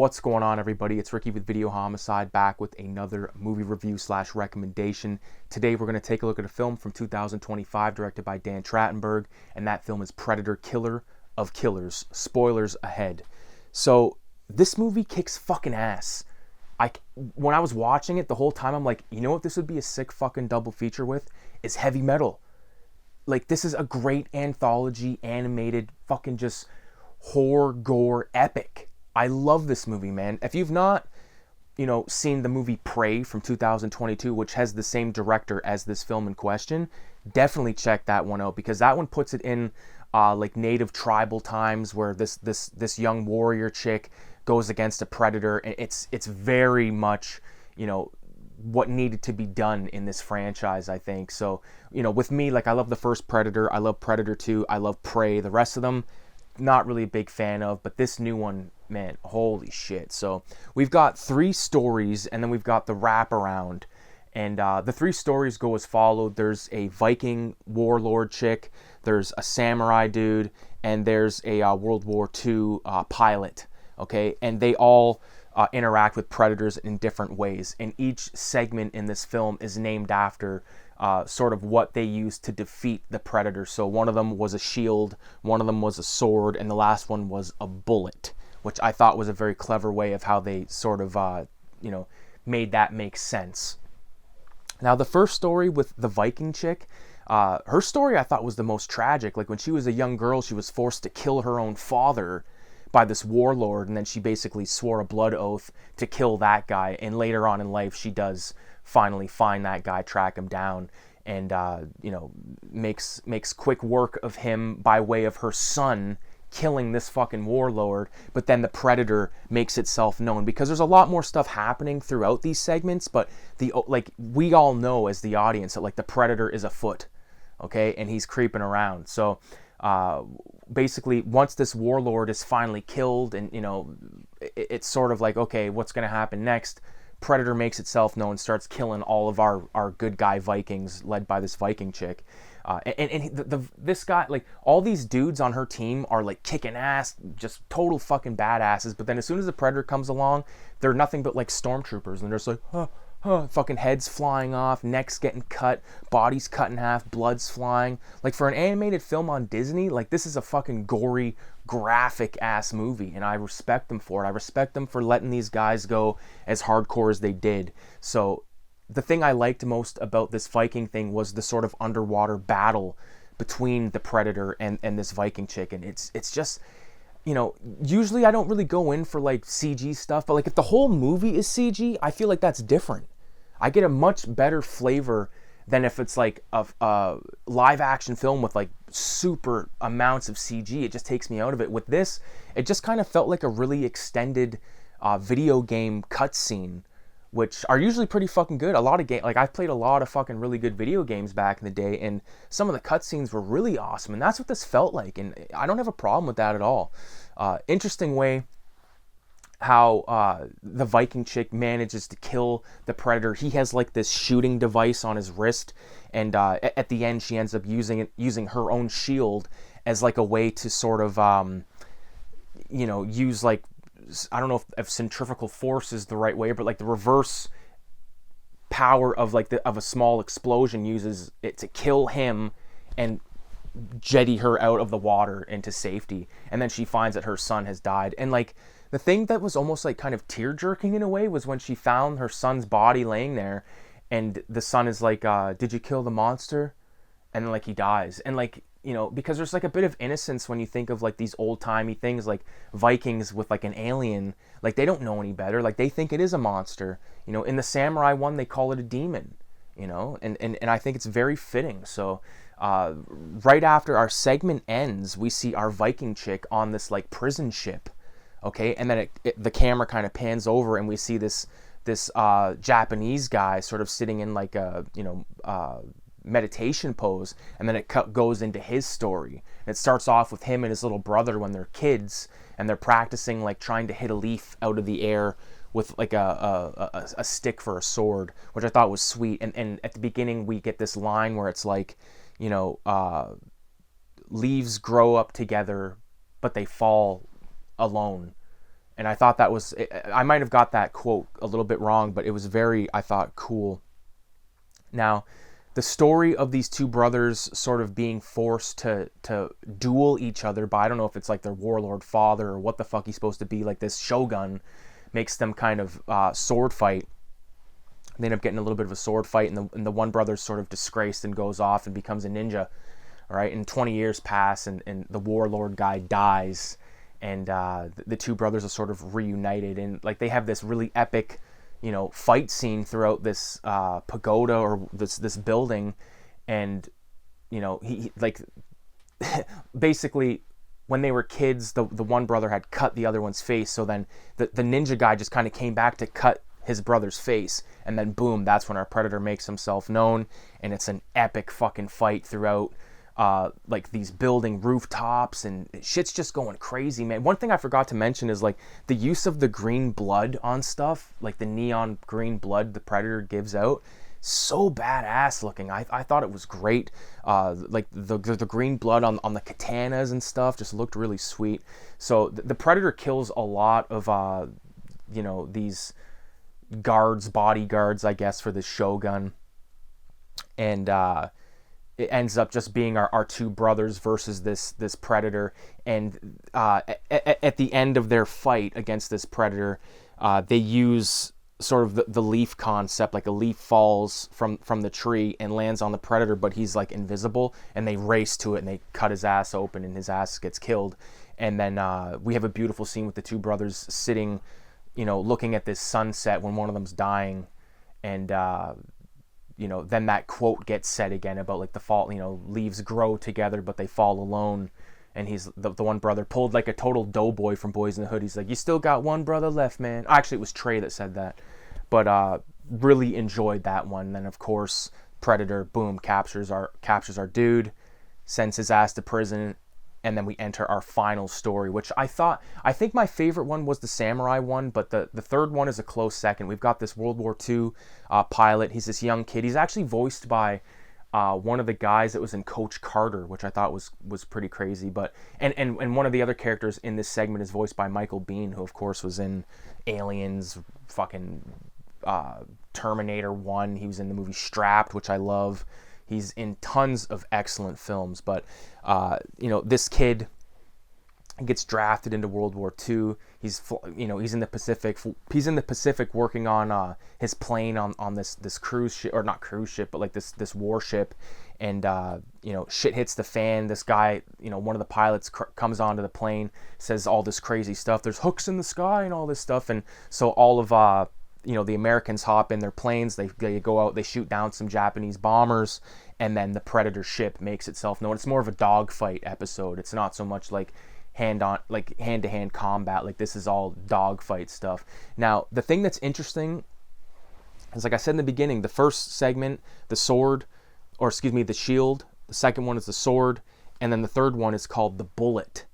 What's going on, everybody? It's Ricky with Video Homicide, back with another movie review / recommendation. Today we're going to take a look at a film from 2025 directed by Dan Trachtenberg, and that film is Predator: Killer of Killers. Spoilers ahead. So this movie kicks fucking ass. When I was watching it the whole time, I'm like, you know what this would be a sick fucking double feature with? Is heavy metal. Like, this is a great anthology, animated, fucking just horror, gore, epic. I love this movie, man. If you've not, seen the movie Prey from 2022, which has the same director as this film in question, definitely check that one out, because that one puts it in like native tribal times, where this young warrior chick goes against a predator, and it's very much, what needed to be done in this franchise, I think. So, with me, like, I love the first Predator, I love Predator 2, I love Prey. The rest of them, not really a big fan of, but this new one, man, holy shit. So we've got 3 stories, and then we've got the wraparound, and the 3 stories go as followed. There's a Viking warlord chick, there's a samurai dude, and there's a World War II pilot, okay? And they all interact with predators in different ways, and each segment in this film is named after sort of what they used to defeat the predator. So one of them was a shield, one of them was a sword, and the last one was a bullet, which I thought was a very clever way of how they sort of, made that make sense. Now, the first story with the Viking chick, her story I thought was the most tragic. Like, when she was a young girl, she was forced to kill her own father by this warlord, and then she basically swore a blood oath to kill that guy, and later on in life she does finally find that guy, track him down, and makes quick work of him by way of her son killing this fucking warlord. But then the predator makes itself known, because there's a lot more stuff happening throughout these segments, but we all know as the audience that, like, the predator is afoot, okay, and he's creeping around. So basically, once this warlord is finally killed, and it's sort of like, okay, what's going to happen next? Predator makes itself known, starts killing all of our good guy Vikings, led by this Viking chick. This guy, like, all these dudes on her team are like kicking ass, just total fucking badasses. But then as soon as the predator comes along, they're nothing but like stormtroopers, and they're just like, fucking heads flying off, necks getting cut, bodies cut in half, blood's flying. Like, for an animated film on Disney, like, this is a fucking gory, graphic ass movie, and I respect them for it. I respect them for letting these guys go as hardcore as they did. So the thing I liked most about this Viking thing was the sort of underwater battle between the predator and this Viking chick. And it's just, usually I don't really go in for like CG stuff, but like, if the whole movie is CG, I feel like that's different. I get a much better flavor than if it's like a live action film with like super amounts of CG. It just takes me out of it. With this, it just kind of felt like a really extended video game cutscene, which are usually pretty fucking good. A lot of like, I've played a lot of fucking really good video games back in the day, and some of the cutscenes were really awesome, and that's what this felt like, and I don't have a problem with that at all. Interesting way how the Viking chick manages to kill the predator. He has like this shooting device on his wrist, and at the end she ends up using her own shield as like a way to sort of use, like, I don't know if centrifugal force is the right way, but like the reverse power of of a small explosion, uses it to kill him and jetty her out of the water into safety. And then she finds that her son has died. And like, the thing that was almost like kind of tear-jerking in a way was when she found her son's body laying there, and the son is like, did you kill the monster? And then, like, he dies. And like, because there's like a bit of innocence when you think of like these old-timey things like Vikings with like an alien. Like, they don't know any better. Like, they think it is a monster. In the samurai one, they call it a demon. And I think it's very fitting. So right after our segment ends, we see our Viking chick on this like prison ship, okay, and then the camera kind of pans over, and we see this Japanese guy sort of sitting in like a meditation pose, and then it goes into his story. And it starts off with him and his little brother when they're kids, and they're practicing like trying to hit a leaf out of the air with like a stick for a sword, which I thought was sweet. And at the beginning we get this line where it's like, leaves grow up together, but they fall alone. And I thought that was, I might have got that quote a little bit wrong, but it was very, I thought, cool. Now, the story of these two brothers sort of being forced to duel each other by, I don't know if it's like their warlord father or what the fuck he's supposed to be, like this shogun makes them kind of sword fight. They end up getting a little bit of a sword fight, and the one brother's sort of disgraced and goes off and becomes a ninja. All right, and 20 years pass, and the warlord guy dies, and the two brothers are sort of reunited, and like they have this really epic, fight scene throughout this pagoda or this building, and he like basically when they were kids, the one brother had cut the other one's face, so then the ninja guy just kind of came back to cut his brother's face, and then boom, that's when our predator makes himself known, and it's an epic fucking fight throughout like these building rooftops, and shit's just going crazy, man. One thing I forgot to mention is like the use of the green blood on stuff, like the neon green blood the predator gives out. So badass looking. I thought it was great. Like the green blood on the katanas and stuff just looked really sweet. So the predator kills a lot of these bodyguards, I guess, for the shogun, and it ends up just being our two brothers versus this predator. And at the end of their fight against this predator, they use sort of the leaf concept, like a leaf falls from the tree and lands on the predator, but he's like invisible, and they race to it and they cut his ass open and his ass gets killed. And then we have a beautiful scene with the two brothers sitting, looking at this sunset when one of them's dying, and then that quote gets said again about like the fall, leaves grow together but they fall alone. And he's the one brother pulled like a total doughboy from Boys in the Hood. He's like, you still got one brother left, man. Actually, it was Trey that said that. But really enjoyed that one. And then of course, Predator, boom, captures our dude, sends his ass to prison, and then we enter our final story, which I think my favorite one was the samurai one, but the third one is a close second. We've got this World War II pilot. He's this young kid. He's actually voiced by one of the guys that was in Coach Carter, which I thought was pretty crazy. But and one of the other characters in this segment is voiced by Michael Biehn, who of course was in Aliens, fucking Terminator 1. He was in the movie Strapped, which I love. He's in tons of excellent films. But this kid gets drafted into World War II. He's in the Pacific. He's in the Pacific working on his plane on this cruise ship, or not cruise ship, but like this warship. And shit hits the fan. This guy, one of the pilots comes onto the plane, says all this crazy stuff. There's hooks in the sky and all this stuff. And so all of the Americans hop in their planes. They go out. They shoot down some Japanese bombers, and then the Predator ship makes itself known. It's more of a dogfight episode. It's not so much like hand-to-hand combat. Like, this is all dogfight stuff. Now, the thing that's interesting is, like I said in the beginning, the first segment, the shield. The second one is the sword, and then the third one is called the Bullet.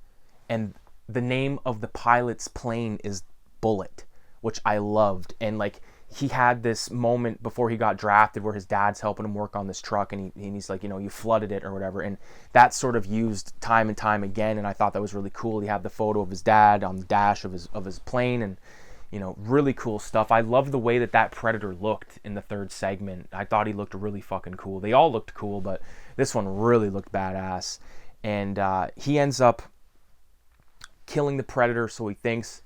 And the name of the pilot's plane is Bullet, which I loved. And like, he had this moment before he got drafted where his dad's helping him work on this truck, and he's like, you flooded it or whatever. And that's sort of used time and time again, and I thought that was really cool. He had the photo of his dad on the dash of his plane, and really cool stuff. I love the way that Predator looked in the third segment. I thought he looked really fucking cool. They all looked cool, but this one really looked badass. And he ends up killing the Predator, so he thinks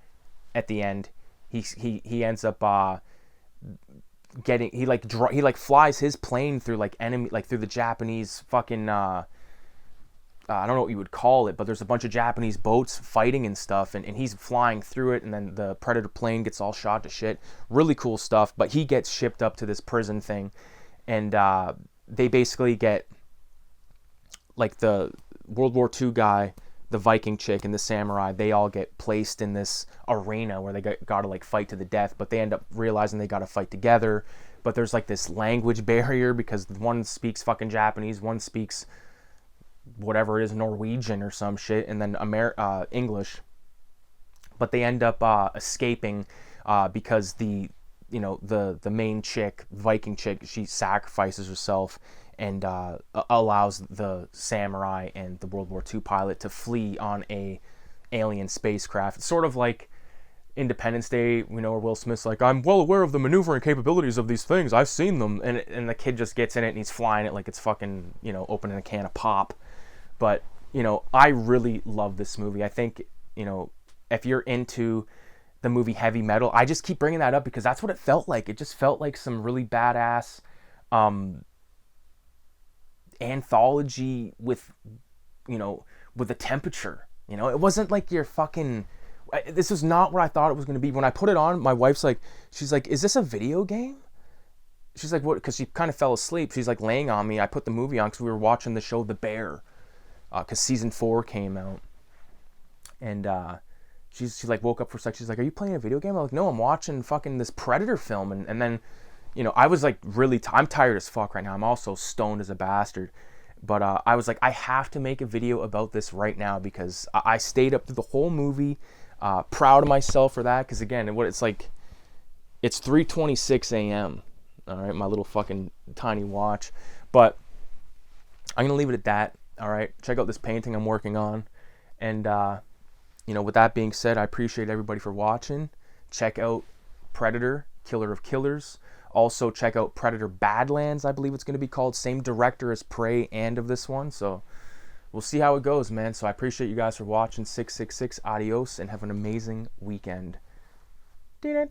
at the end. He ends up he flies his plane through through the Japanese fucking I don't know what you would call it, but there's a bunch of Japanese boats fighting and stuff, and he's flying through it, and then the Predator plane gets all shot to shit. Really cool stuff. But he gets shipped up to this prison thing, and they basically get, like, the World War II guy, the Viking chick, and the samurai, they all get placed in this arena where they gotta like fight to the death, but they end up realizing they gotta fight together. But there's like this language barrier because one speaks fucking Japanese, one speaks whatever it is, Norwegian or some shit, and then English. But they end up escaping because the main chick, Viking chick, she sacrifices herself and allows the samurai and the World War II pilot to flee on a alien spacecraft. It's sort of like Independence Day, where Will Smith's like, I'm well aware of the maneuvering capabilities of these things. I've seen them. And the kid just gets in it and he's flying it like it's fucking, opening a can of pop. But, I really love this movie. I think, if you're into the movie Heavy Metal, I just keep bringing that up because that's what it felt like. It just felt like some really badass anthology with a temperature. It wasn't like your fucking... This was not what I thought it was going to be. When I put it on, my wife's like, she's like, is this a video game? She's like, what? Because she kind of fell asleep. She's like laying on me. I put the movie on because we were watching the show The Bear, because season 4 came out. And she like woke up for a sec. She's like, are you playing a video game? I'm like, no, I'm watching fucking this Predator film. And then, I was like really, I'm tired as fuck right now. I'm also stoned as a bastard. But I was like, I have to make a video about this right now because I stayed up through the whole movie. Proud of myself for that, because again, it's 3:26 a.m. All right, my little fucking tiny watch. But I'm gonna leave it at that. All right, check out this painting I'm working on, and with that being said, I appreciate everybody for watching. Check out Predator, Killer of Killers. Also check out Predator Badlands, I believe it's going to be called. Same director as Prey and of this one, so we'll see how it goes, man. So I appreciate you guys for watching. 666, adios, and have an amazing weekend. Ding.